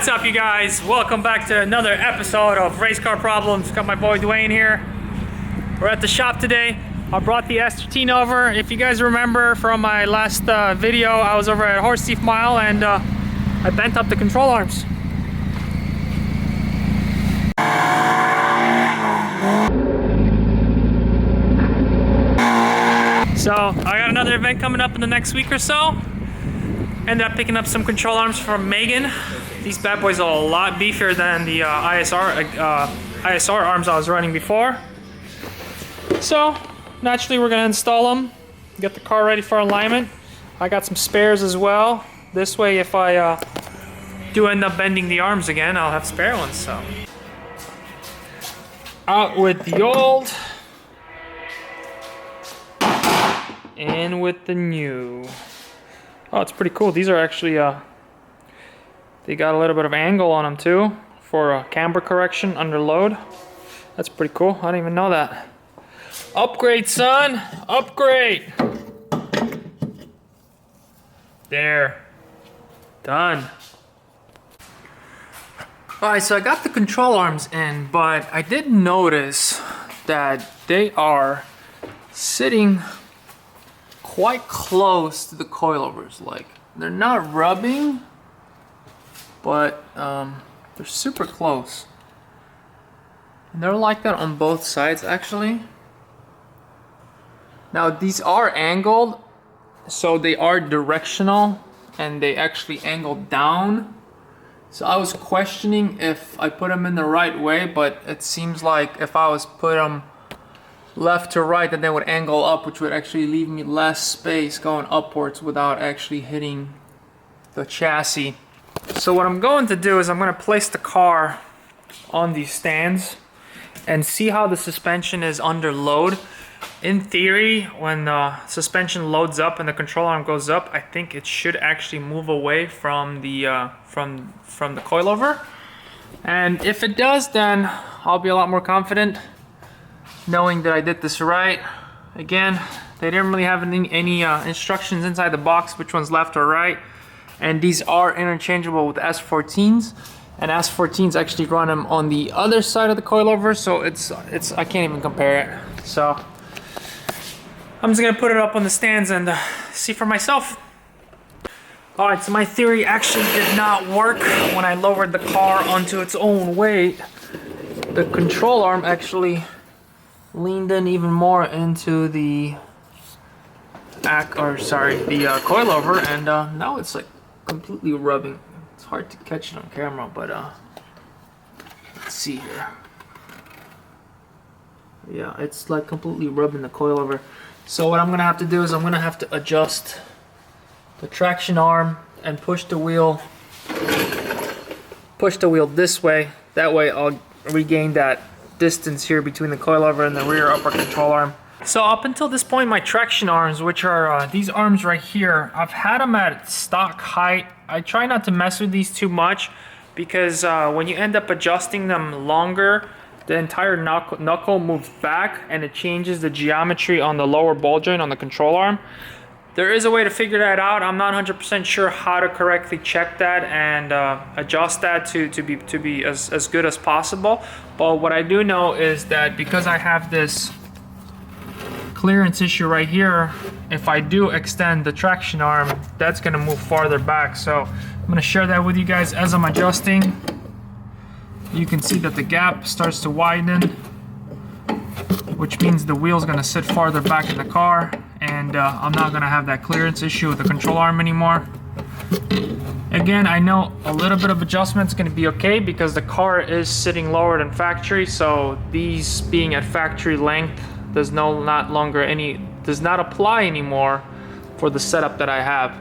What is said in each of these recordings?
What's up, you guys? Welcome back to another episode of Race Car Problems. Got my boy Dwayne here. We're at the shop today. I brought the S13 over. If you guys remember from my last video, I was over at Horse Thief Mile and I bent up the control arms. So I got another event coming up in the next week or so. Ended up picking up some control arms from Megan. These bad boys are a lot beefier than the ISR arms I was running before. So naturally we're gonna install them, get the car ready for alignment. I got some spares as well. This way if I do end up bending the arms again, I'll have spare ones. So out with the old, in with the new. Oh, it's pretty cool. These are actually they got a little bit of angle on them too for camber correction under load. That's pretty cool. I didn't even know that. Upgrade, son. Upgrade. There. Done. Alright, so I got the control arms in, but I did notice that they are sitting quite close to the coilovers. Like, they're not rubbing, but they're super close. And they're like that on both sides, actually. Now, these are angled, so they are directional, and they actually angle down. So I was questioning if I put them in the right way, but it seems like if I was put them left to right, then they would angle up, which would actually leave me less space going upwards without actually hitting the chassis. So what I'm going to do is I'm going to place the car on these stands and see how the suspension is under load. In theory, when the suspension loads up and the control arm goes up, I think it should actually move away from the from the coilover. And if it does, then I'll be a lot more confident knowing that I did this right. Again, they didn't really have any instructions inside the box which one's left or right. And these are interchangeable with S14s. And S14s actually run them on the other side of the coilover, so it's I can't even compare it. So I'm just gonna put it up on the stands and see for myself. Alright, so my theory actually did not work when I lowered the car onto its own weight. The control arm actually leaned in even more into the coilover, and now it's like completely rubbing. It's hard to catch it on camera, but let's see here. Yeah, it's like completely rubbing the coilover. So what I'm gonna have to do is I'm gonna have to adjust the traction arm and push the wheel this way. That way I'll regain that distance here between the coilover and the rear upper control arm. So up until this point, my traction arms, which are these arms right here, I've had them at stock height. I try not to mess with these too much because when you end up adjusting them longer, the entire knuckle moves back and it changes the geometry on the lower ball joint on the control arm. There is a way to figure that out. I'm not 100% sure how to correctly check that and adjust that to be as good as possible. But what I do know is that because I have this clearance issue right here, if I do extend the traction arm, that's gonna move farther back. So I'm gonna share that with you guys as I'm adjusting. You can see that the gap starts to widen, which means the wheel's gonna sit farther back in the car, and I'm not gonna have that clearance issue with the control arm anymore. Again, I know a little bit of adjustment's gonna be okay because the car is sitting lower than factory, so these being at factory length does not apply anymore for the setup that I have.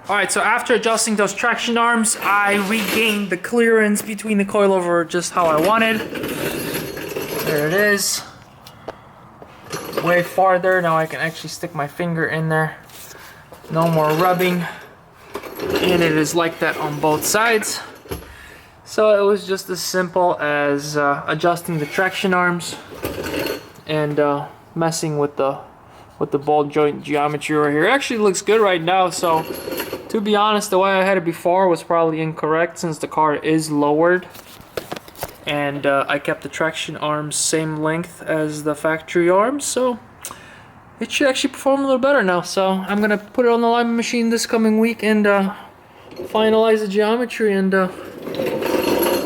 Alright, so after adjusting those traction arms, I regained the clearance between the coilover just how I wanted. There it is. Way farther. Now I can actually stick my finger in there. No more rubbing. And it is like that on both sides. So it was just as simple as adjusting the traction arms and messing with the ball joint geometry right here. It actually looks good right now, so To be honest, the way I had it before was probably incorrect since the car is lowered. And I kept the traction arms same length as the factory arms, so it should actually perform a little better now. So I'm gonna put it on the alignment machine this coming week and finalize the geometry and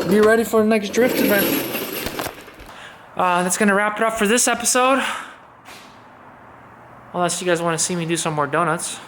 be ready for the next drift event. That's gonna wrap it up for this episode. Unless you guys want to see me do some more donuts.